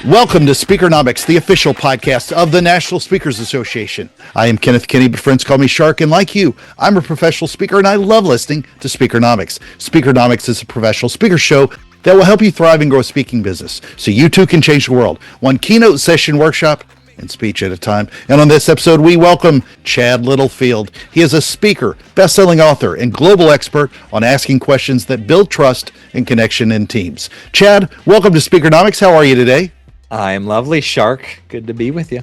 Welcome to Speakernomics, the official podcast of the National Speakers Association. I am Kenneth Kinney, but friends call me Shark, and like you, I'm a professional speaker and I love listening to Speakernomics. Speakernomics is a professional speaker show that will help you thrive and grow a speaking business so you too can change the world, one keynote session workshop and speech at a time. And on this episode, we welcome Chad Littlefield. He is a speaker, best-selling author, and global expert on asking questions that build trust and connection in teams. Chad, welcome to Speakernomics. How are you today? I'm lovely, Shark. Good to be with you.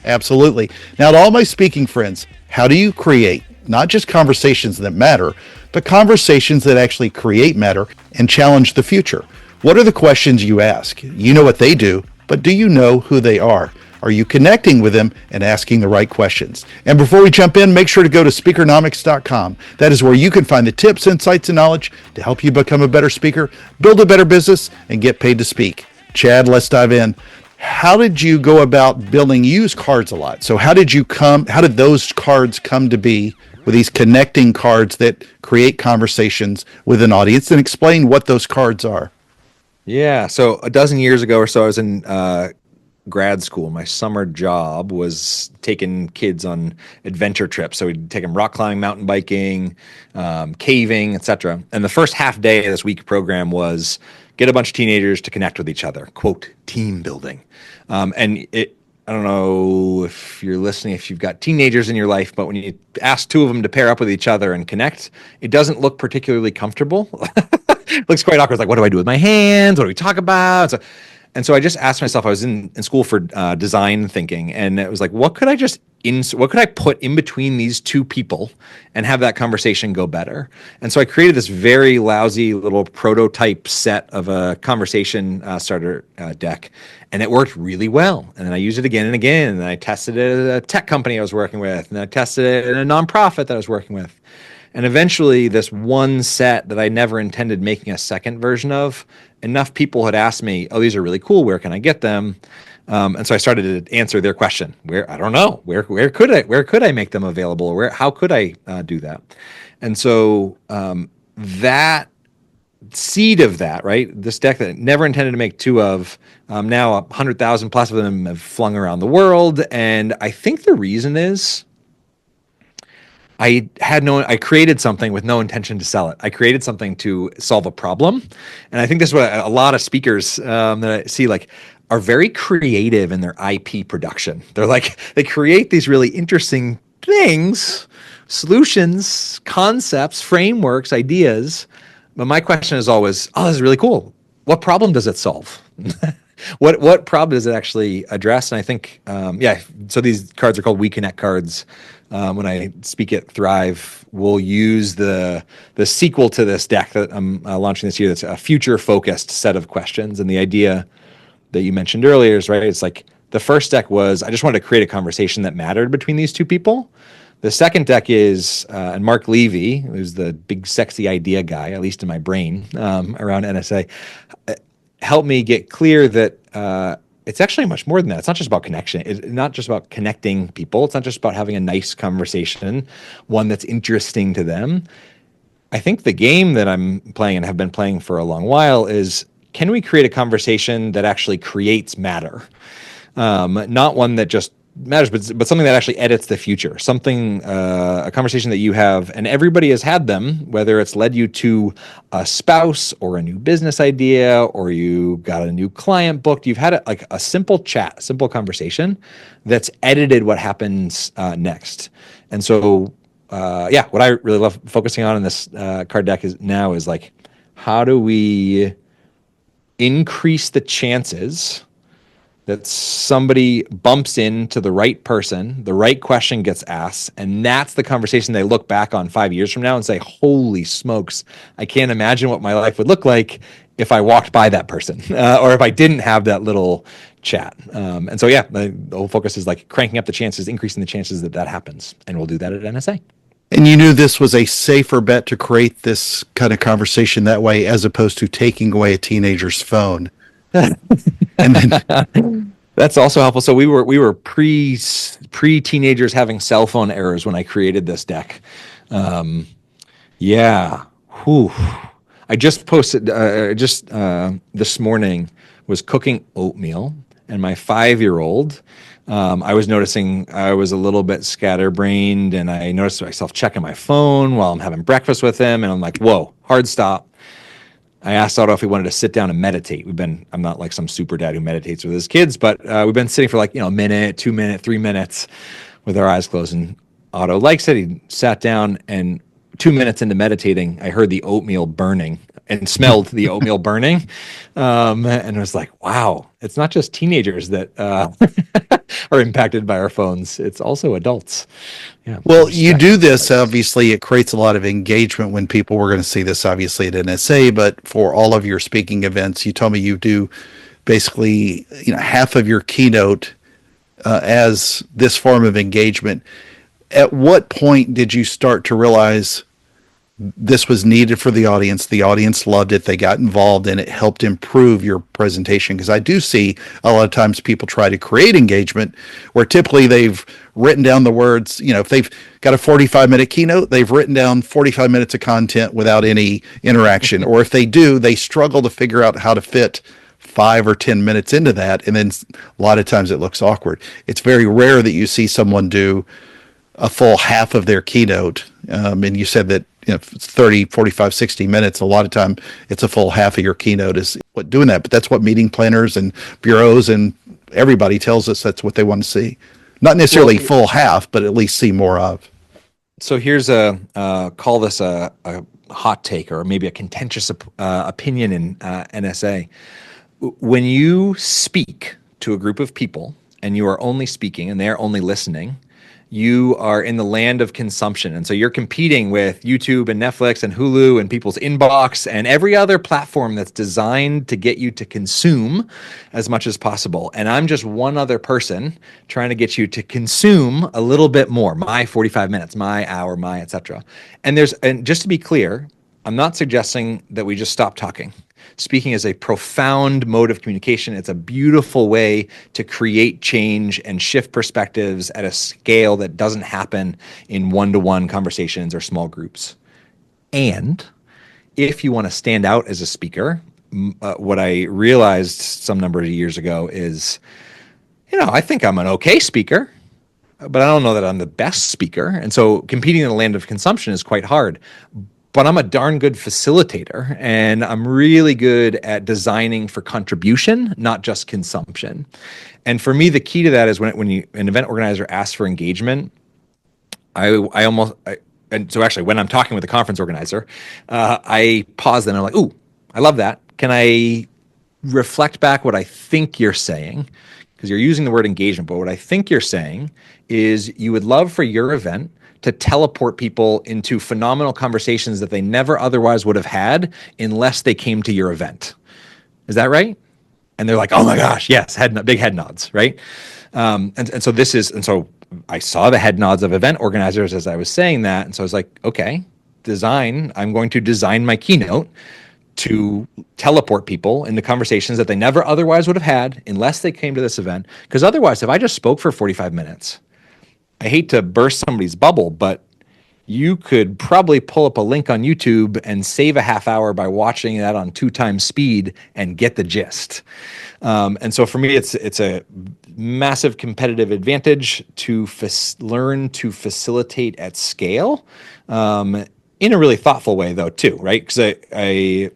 Absolutely. Now, to all my speaking friends, how do you create not just conversations that matter, but conversations that actually create matter and challenge the future? What are the questions you ask? You know what they do, but do you know who they are? Are you connecting with them and asking the right questions? And before we jump in, make sure to go to speakernomics.com. That is where you can find the tips, insights, and knowledge to help you become a better speaker, build a better business, and get paid to speak. Chad, let's dive in. How did you go about building? You use cards a lot. So how did those cards come to be with these connecting cards that create conversations with an audience, and explain what those cards are? Yeah. So a dozen years ago or so, I was in grad school. My summer job was taking kids on adventure trips. So we'd take them rock climbing, mountain biking, caving, etc. And the first half day of this week program was get a bunch of teenagers to connect with each other, quote, team building. I don't know if you're listening, if you've got teenagers in your life, but when you ask two of them to pair up with each other and connect, it doesn't look particularly comfortable. It looks quite awkward. It's like, what do I do with my hands? What do we talk about? So I just asked myself, I was in school for design thinking, and it was like, what could I put in between these two people and have that conversation go better? And so I created this very lousy little prototype set of a conversation starter deck, and it worked really well. And then I used it again and again, and then I tested it at a tech company I was working with, and I tested it in a nonprofit that I was working with. And eventually this one set that I never intended making a second version of, enough people had asked me, oh, these are really cool. Where can I get them? And so I started to answer their question. I don't know. Where could I make them available? Or how could I do that? And so that seed of that, right? This deck that I never intended to make two of, now 100,000 plus of them have flung around the world. And I think the reason is I created something with no intention to sell it. I created something to solve a problem. And I think this is what a lot of speakers that I see are very creative in their IP production. They create these really interesting things, solutions, concepts, frameworks, ideas. But my question is always, oh, this is really cool. What problem does it solve? What problem does it actually address? And I think, so these cards are called We Connect cards. When I speak at Thrive, we'll use the sequel to this deck that I'm launching this year. That's a future-focused set of questions. And the idea that you mentioned earlier is, right, it's like the first deck was, I just wanted to create a conversation that mattered between these two people. The second deck is, and Mark Levy, who's the big sexy idea guy, at least in my brain, around NSA, helped me get clear that it's actually much more than that. It's not just about connection. It's not just about connecting people. It's not just about having a nice conversation, one that's interesting to them. I think the game that I'm playing and have been playing for a long while is, can we create a conversation that actually creates matter? Not one that just matters, but something that actually edits the future. Something, a conversation that you have, and everybody has had them, whether it's led you to a spouse or a new business idea, or you got a new client booked. You've had a simple chat, a simple conversation that's edited what happens next. And so, what I really love focusing on in this card deck is how do we increase the chances that somebody bumps into the right person, the right question gets asked, and that's the conversation they look back on 5 years from now and say, holy smokes, I can't imagine what my life would look like if I walked by that person or if I didn't have that little chat. And so, the whole focus is cranking up the chances, increasing the chances that happens. And we'll do that at NSA. And you knew this was a safer bet to create this kind of conversation that way, as opposed to taking away a teenager's phone. And then that's also helpful. So we were pre-teenagers having cell phone errors when I created this deck. I just posted this morning was cooking oatmeal And my 5-year-old, I was noticing I was a little bit scatterbrained, and I noticed myself checking my phone while I'm having breakfast with him. And I'm like, whoa, hard stop. I asked Otto if he wanted to sit down and meditate. I'm not like some super dad who meditates with his kids, but we've been sitting for like, a minute, 2 minutes, 3 minutes with our eyes closed. And Otto likes it. He sat down, and 2 minutes into meditating, I heard the oatmeal burning and smelled the oatmeal burning. And I was like, wow, it's not just teenagers that are impacted by our phones. It's also adults. Yeah. Well, you do this, obviously, it creates a lot of engagement when people were going to see this, obviously, at NSA, but for all of your speaking events, you told me you do basically, half of your keynote as this form of engagement. At what point did you start to realize this was needed for the audience? The audience loved it. They got involved, and it helped improve your presentation. Because I do see a lot of times people try to create engagement where typically they've written down the words, if they've got a 45-minute keynote, they've written down 45 minutes of content without any interaction. Or if they do, they struggle to figure out how to fit 5 or 10 minutes into that. And then a lot of times it looks awkward. It's very rare that you see someone do a full half of their keynote. And you said that 30, 45, 60 minutes, a lot of time it's a full half of your keynote is what doing that. But that's what meeting planners and bureaus and everybody tells us that's what they want to see. Not necessarily full half, but at least see more of. So here's call this a hot take or maybe a contentious opinion in NSA. When you speak to a group of people and you are only speaking and they're only listening, you are in the land of consumption. And so you're competing with YouTube and Netflix and Hulu and people's inbox and every other platform that's designed to get you to consume as much as possible. And I'm just one other person trying to get you to consume a little bit more, my 45 minutes, my hour, my et cetera. And just to be clear, I'm not suggesting that we just stop talking. Speaking is a profound mode of communication. It's a beautiful way to create change and shift perspectives at a scale that doesn't happen in one-to-one conversations or small groups. And if you want to stand out as a speaker, what I realized some number of years ago is, I think I'm an okay speaker, but I don't know that I'm the best speaker. And so competing in the land of consumption is quite hard. But I'm a darn good facilitator, and I'm really good at designing for contribution, not just consumption. And for me, the key to that is when an event organizer asks for engagement, and so actually when I'm talking with a conference organizer, I pause then. I'm like, ooh, I love that. Can I reflect back what I think you're saying? Because you're using the word engagement, but what I think you're saying is you would love for your event to teleport people into phenomenal conversations that they never otherwise would have had unless they came to your event. Is that right? And they're like, oh my gosh, yes, big head nods, right? And so I saw the head nods of event organizers as I was saying that. And so I was like, okay, I'm going to design my keynote to teleport people into conversations that they never otherwise would have had unless they came to this event. Because otherwise, if I just spoke for 45 minutes, I hate to burst somebody's bubble, but you could probably pull up a link on YouTube and save a half hour by watching that on 2 times speed and get the gist. And so for me, it's a massive competitive advantage to learn to facilitate at scale in a really thoughtful way, though, too, right? Because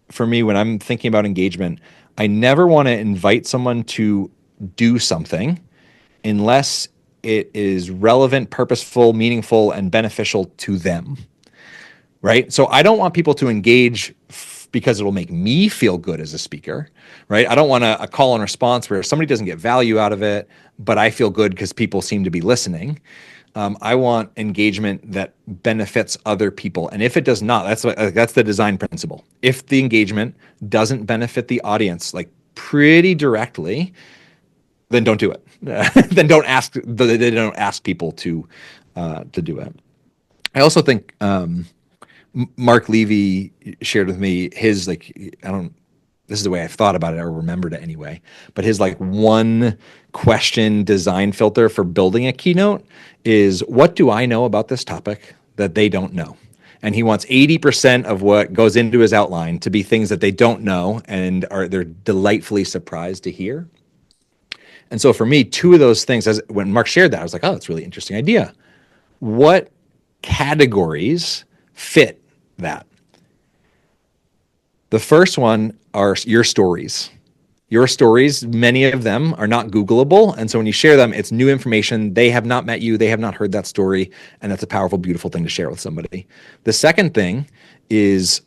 for me, when I'm thinking about engagement, I never want to invite someone to do something unless it is relevant, purposeful, meaningful, and beneficial to them, right? So I don't want people to engage because it'll make me feel good as a speaker, right? I don't want a call and response where somebody doesn't get value out of it, but I feel good because people seem to be listening. I want engagement that benefits other people. And if it does not, that's the design principle. If the engagement doesn't benefit the audience, like pretty directly, then don't do it. Then don't ask people to do it. I also think Mark Levy shared with me his this is the way I've thought about it or remembered it anyway, but his one question design filter for building a keynote is, what do I know about this topic that they don't know? And he wants 80% of what goes into his outline to be things that they don't know and they're delightfully surprised to hear. And so for me, two of those things, as when Mark shared that, I was like, oh, that's a really interesting idea. What categories fit that? The first one are your stories. Your stories, many of them are not Googleable. And so when you share them, it's new information. They have not met you. They have not heard that story. And that's a powerful, beautiful thing to share with somebody. The second thing is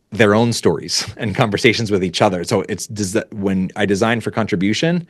their own stories and conversations with each other. So it's when I design for contribution,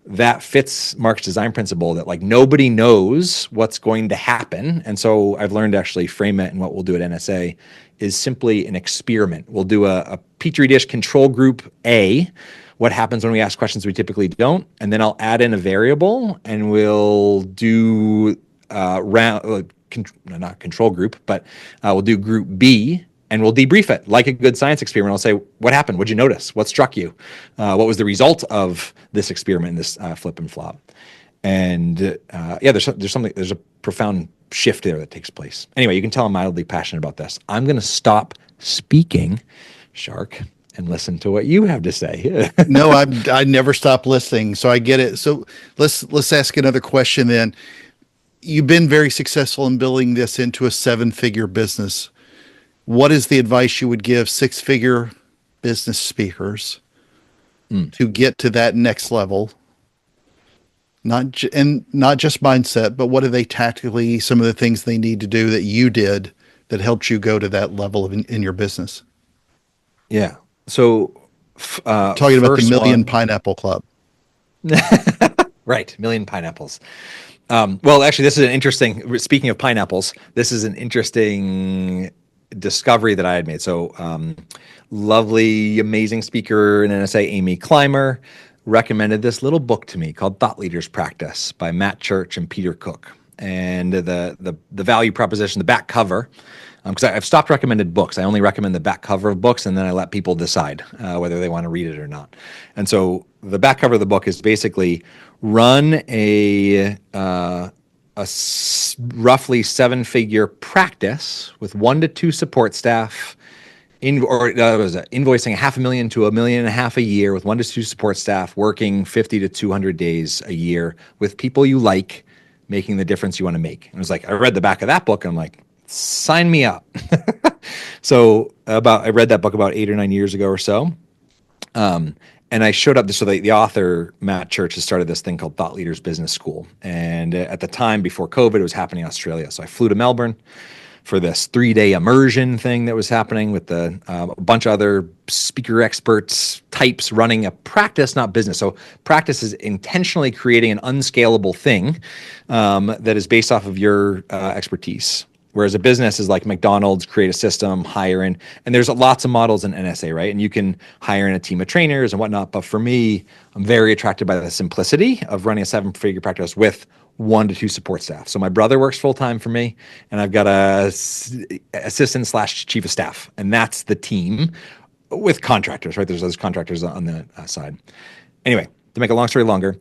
that fits Mark's design principle that like nobody knows what's going to happen. And so I've learned to actually frame it, and what we'll do at NSA is simply an experiment. We'll do a Petri dish control group A, what happens when we ask questions we typically don't, and then I'll add in a variable, and we'll do not control group, but we'll do group B, and we'll debrief it like a good science experiment. I'll say, what happened? What'd you notice? What struck you? What was the result of this experiment, this flip and flop? And there's a profound shift there that takes place. Anyway, you can tell I'm mildly passionate about this. I'm going to stop speaking, Shark, and listen to what you have to say. No, I never stop listening, so I get it. So let's ask another question then. You've been very successful in building this into a 7-figure business. What is the advice you would give 6-figure business speakers to get to that next level? Not just mindset, but what are they tactically, some of the things they need to do that you did that helped you go to that level in your business? Yeah. So talking about the Million Pineapple Club. Right. Million pineapples. Well, actually, this is an interesting, speaking of pineapples, this is an interesting discovery that I had made. So lovely, amazing speaker in NSA, Amy Clymer, recommended this little book to me called Thought Leaders Practice by Matt Church and Peter Cook. And the value proposition, the back cover, because I've stopped recommended books. I only recommend the back cover of books, and then I let people decide whether they want to read it or not. And so the back cover of the book is basically run a roughly 7-figure practice with 1 to 2 support staff, invoicing $500,000 to $1.5 million a year with 1 to 2 support staff, working 50 to 200 days a year with people you like, making the difference you want to make. And it was like, I read the back of that book and I'm like, sign me up. So I read that book about 8 or 9 years ago or so. And I showed up, so the author, Matt Church, has started this thing called Thought Leaders Business School. And at the time, before COVID, it was happening in Australia. So I flew to Melbourne for this 3-day immersion thing that was happening with a bunch of other speaker experts, types running a practice, not business. So practice is intentionally creating an unscalable thing that is based off of your expertise. Whereas a business is like McDonald's, create a system, hire in, and there's lots of models in NSA, right? And you can hire in a team of trainers and whatnot. But for me, I'm very attracted by the simplicity of running a 7-figure practice with 1 to 2 support staff. So my brother works full-time for me, and I've got a assistant/chief of staff, and that's the team with contractors, right? There's those contractors on the side. Anyway, to make a long story longer,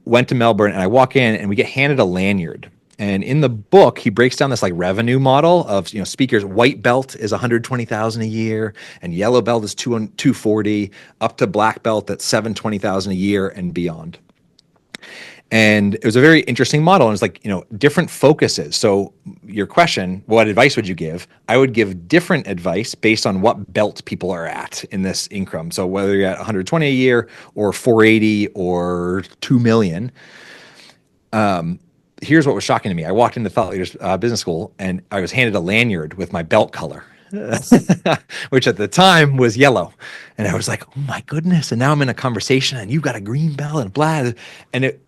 went to Melbourne, and I walk in, and we get handed a lanyard. And in the book, he breaks down this like revenue model of, speakers. White belt is $120,000 a year, and yellow belt is $240, up to black belt at $720,000 a year and beyond. And it was a very interesting model. And it's like, different focuses. So your question, what advice would you give? I would give different advice based on what belt people are at in this income. So whether you're at 120 a year or 480 or 2 million, here's what was shocking to me. I walked into Thought Leaders Business School, and I was handed a lanyard with my belt color, which at the time was yellow. And I was like, oh my goodness. And now I'm in a conversation, and you've got a green belt and blah. And it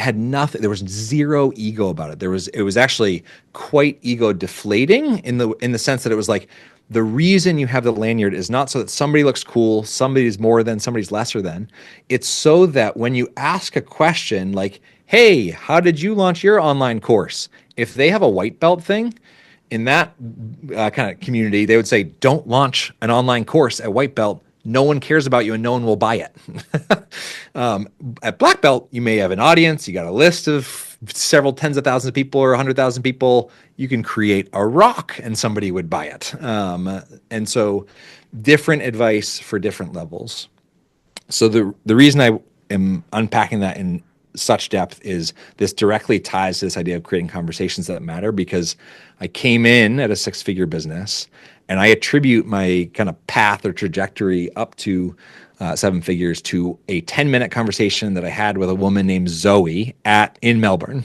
had nothing. There was zero ego about it. It was actually quite ego deflating in the sense that it was like, the reason you have the lanyard is not so that somebody looks cool, somebody's more than, somebody's lesser than. It's so that when you ask a question like, hey, how did you launch your online course? If they have a white belt thing, in that kind of community, they would say, don't launch an online course at white belt. No one cares about you and no one will buy it. At black belt, you may have an audience. You got a list of several tens of thousands of people or 100,000 people. You can create a rock and somebody would buy it. And so different advice for different levels. So the reason I am unpacking that in such depth is this directly ties to this idea of creating conversations that matter, because I came in at a six-figure business and I attribute my kind of path or trajectory up to seven figures to a 10-minute conversation that I had with a woman named Zoe in Melbourne,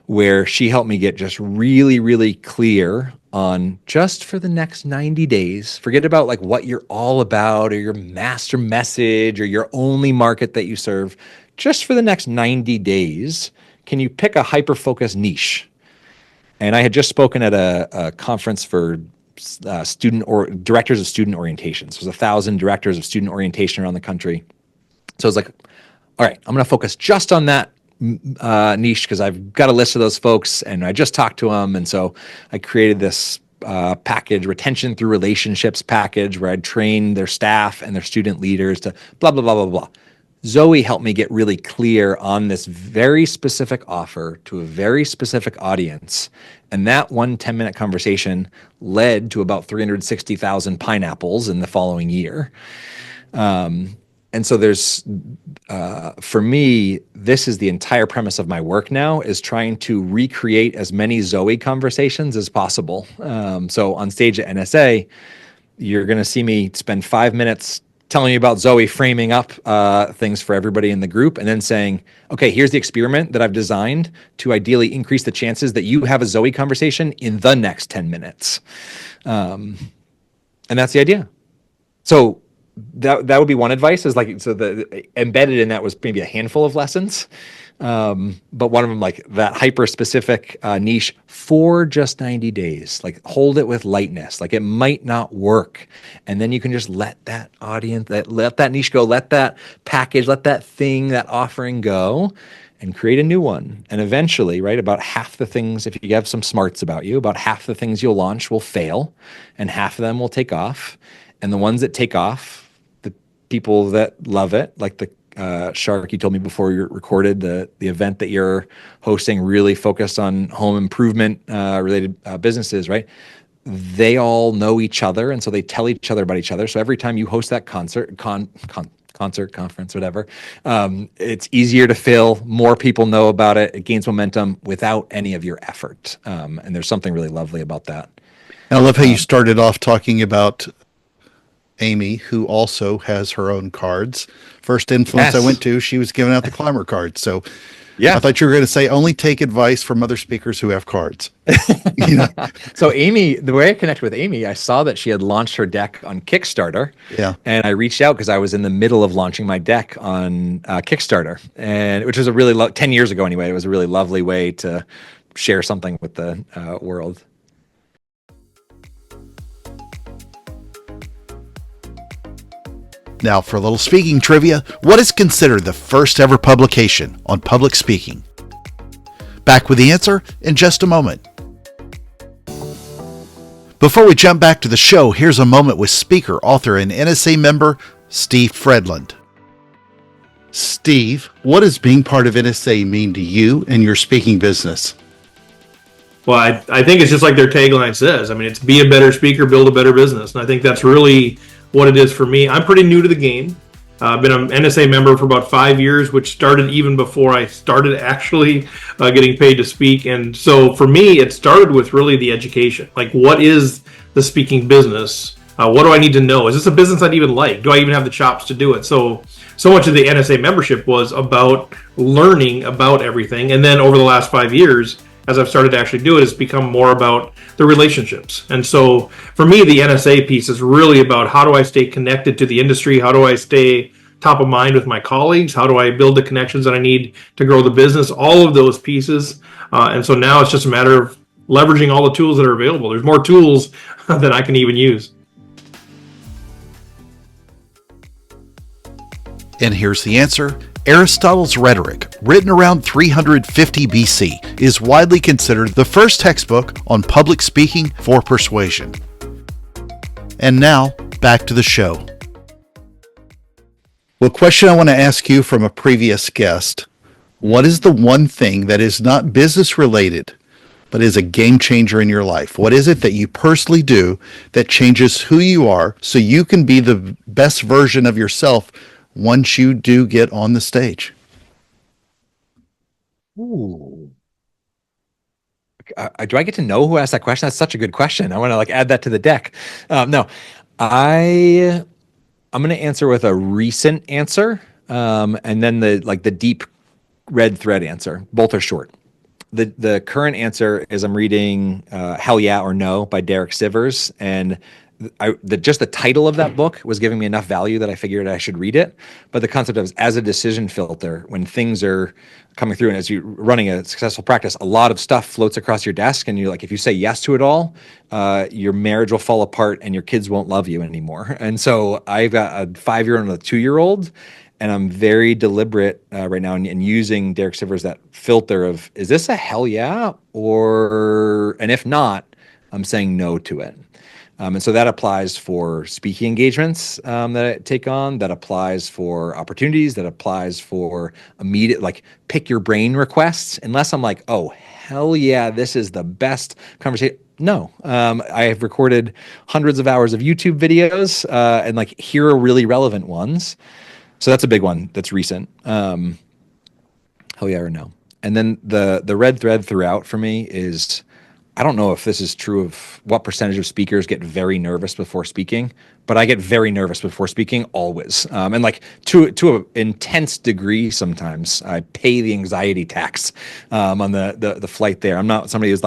where she helped me get just really, really clear on just for the next 90 days, forget about like what you're all about or your master message or your only market that you serve. Just for the next 90 days, can you pick a hyper-focused niche? And I had just spoken at a conference for directors of student orientations. There's 1,000 directors of student orientation around the country. So I was like, all right, I'm going to focus just on that niche because I've got a list of those folks and I just talked to them. And so I created this package, retention through relationships package, where I'd train their staff and their student leaders to blah, blah, blah, blah, blah. Zoe helped me get really clear on this very specific offer to a very specific audience. And that one 10-minute conversation led to about 360,000 pineapples in the following year. And so there's, for me, this is the entire premise of my work now, is trying to recreate as many Zoe conversations as possible. So on stage at NSA, you're going to see me spend 5 minutes telling you about Zoe, framing up things for everybody in the group, and then saying, okay, here's the experiment that I've designed to ideally increase the chances that you have a Zoe conversation in the next 10 minutes. And that's the idea. So that would be one advice, is like, so the embedded in that was maybe a handful of lessons. But one of them, like that hyper specific niche for just 90 days, like hold it with lightness, like it might not work. And then you can just let that audience, let that niche go, let that package, let that thing, that offering go, and create a new one. And eventually, right, about half the things, if you have some smarts about you, about half the things you'll launch will fail and half of them will take off. And the ones that take off, the people that love it, like the Shark, you told me before you recorded the event that you're hosting, really focused on home improvement related businesses, right? They all know each other, and so they tell each other about each other. So every time you host that conference, whatever, it's easier to fill. More people know about it. It gains momentum without any of your effort, and there's something really lovely about that. And I love how you started off talking about Amy, who also has her own cards. First influence I went to, she was giving out the climber cards. So yeah, I thought you were going to say only take advice from other speakers who have cards. You know? So Amy, the way I connected with Amy, I saw that she had launched her deck on Kickstarter. Yeah. And I reached out because I was in the middle of launching my deck on Kickstarter, and which was a really 10 years ago anyway. It was a really lovely way to share something with the world. Now for a little speaking trivia, what is considered the first ever publication on public speaking? Back with the answer in just a moment. Before we jump back to the show, here's a moment with speaker, author, and NSA member, Steve Fredland. Steve, what does being part of NSA mean to you and your speaking business? Well, I think it's just like their tagline says. I mean, it's be a better speaker, build a better business. And I think that's really what it is for me. I'm pretty new to the game. I've been an NSA member for about 5 years, which started even before I started actually getting paid to speak. And so for me, it started with really the education. Like, what is the speaking business? What do I need to know? Is this a business I'd even like? Do I even have the chops to do it? So much of the NSA membership was about learning about everything. And then over the last 5 years, as I've started to actually do it, it's become more about the relationships. And so for me, the NSA piece is really about how do I stay connected to the industry? How do I stay top of mind with my colleagues? How do I build the connections that I need to grow the business? All of those pieces. And so now it's just a matter of leveraging all the tools that are available. There's more tools than I can even use. And here's the answer. Aristotle's Rhetoric, written around 350 BC, is widely considered the first textbook on public speaking for persuasion. And now, back to the show. Well, question I want to ask you from a previous guest. What is the one thing that is not business related, but is a game changer in your life? What is it that you personally do that changes who you are so you can be the best version of yourself once you do get on the stage? Ooh. Do I get to know who asked that question? That's such a good question. I want to add that to the deck. No, I'm going to answer with a recent answer, and then the deep red thread answer. Both are short. The current answer is I'm reading Hell Yeah or No by Derek Sivers, and just the title of that book was giving me enough value that I figured I should read it. But the concept of as a decision filter, when things are coming through and as you're running a successful practice, a lot of stuff floats across your desk, and you're if you say yes to it all, your marriage will fall apart and your kids won't love you anymore. And so I've got a 5-year-old and a 2-year-old, and I'm very deliberate right now in using Derek Sivers, that filter of, is this a hell yeah? And if not, I'm saying no to it. And so that applies for speaking engagements that I take on, that applies for opportunities, that applies for immediate, pick your brain requests. Unless I'm oh, hell yeah, this is the best conversation. No, I have recorded hundreds of hours of YouTube videos and here are really relevant ones. So that's a big one that's recent. Hell yeah or no. And then the red thread throughout for me is, I don't know if this is true of what percentage of speakers get very nervous before speaking, but I get very nervous before speaking always. And to an intense degree sometimes. I pay the anxiety tax on the flight there. I'm not somebody who's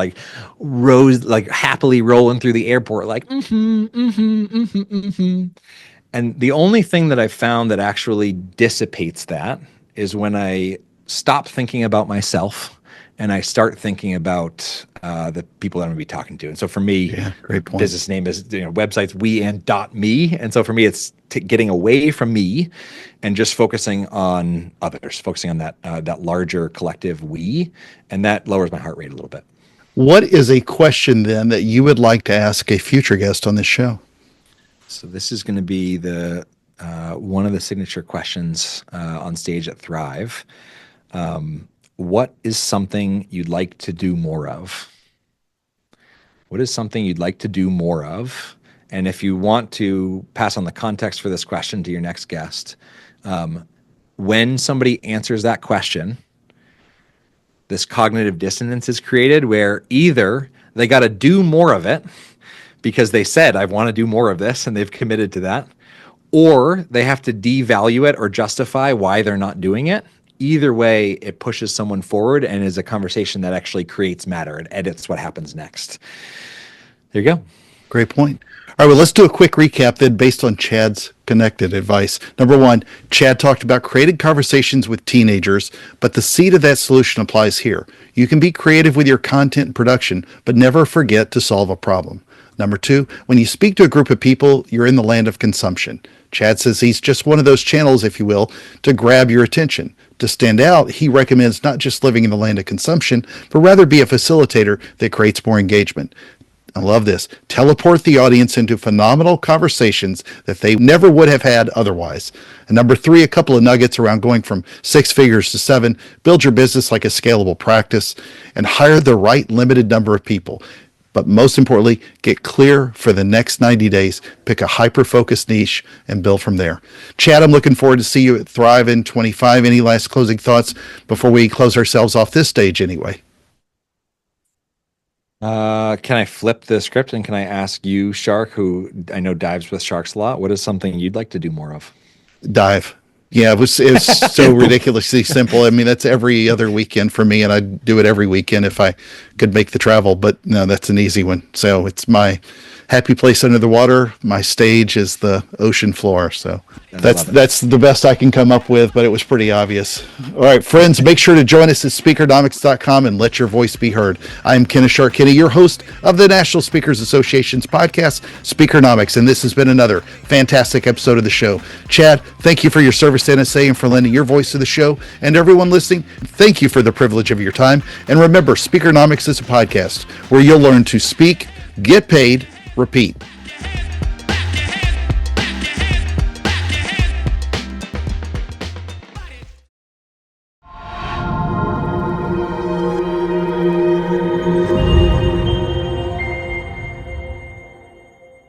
happily rolling through the airport And the only thing that I've found that actually dissipates that is when I stop thinking about myself and I start thinking about the people that I'm going to be talking to. And so for me, great point. Business name is websites we and .me. And so for me, it's getting away from me and just focusing on others, focusing on that larger collective we, and that lowers my heart rate a little bit. What is a question then that you would like to ask a future guest on this show? So this is going to be one of the signature questions on stage at Thrive. What is something you'd like to do more of? What is something you'd like to do more of? And if you want to pass on the context for this question to your next guest, when somebody answers that question, this cognitive dissonance is created where either they got to do more of it because they said, I want to do more of this, and they've committed to that, or they have to devalue it or justify why they're not doing it. Either way, it pushes someone forward and is a conversation that actually creates matter. It edits what happens next. There you go. Great point. All right, well, let's do a quick recap then based on Chad's connected advice. Number one, Chad talked about creating conversations with teenagers, but the seed of that solution applies here. You can be creative with your content and production, but never forget to solve a problem. Number two, when you speak to a group of people, you're in the land of consumption. Chad says he's just one of those channels, if you will, to grab your attention. To stand out, he recommends not just living in the land of consumption, but rather be a facilitator that creates more engagement. I love this. Teleport the audience into phenomenal conversations that they never would have had otherwise. And number three, a couple of nuggets around going from 6 figures to 7. Build your business like a scalable practice and hire the right limited number of people. But most importantly, get clear for the next 90 days, pick a hyper-focused niche, and build from there. Chad, I'm looking forward to see you at Thrive in 25. Any last closing thoughts before we close ourselves off this stage anyway? Can I flip the script and can I ask you, Shark, who I know dives with sharks a lot, what is something you'd like to do more of? Dive. Yeah, it was so ridiculously simple. I mean, that's every other weekend for me, and I'd do it every weekend if I could make the travel. But no, that's an easy one. So it's my happy place under the water. My stage is the ocean floor. So that's the best I can come up with, but it was pretty obvious. All right, friends, make sure to join us at Speakernomics.com and let your voice be heard. I'm Kenneth Kinney, your host of the National Speakers Association's podcast, Speakernomics, and this has been another fantastic episode of the show. Chad, thank you for your service to NSA and for lending your voice to the show. And everyone listening, thank you for the privilege of your time. And remember, Speakernomics is a podcast where you'll learn to speak, get paid, repeat.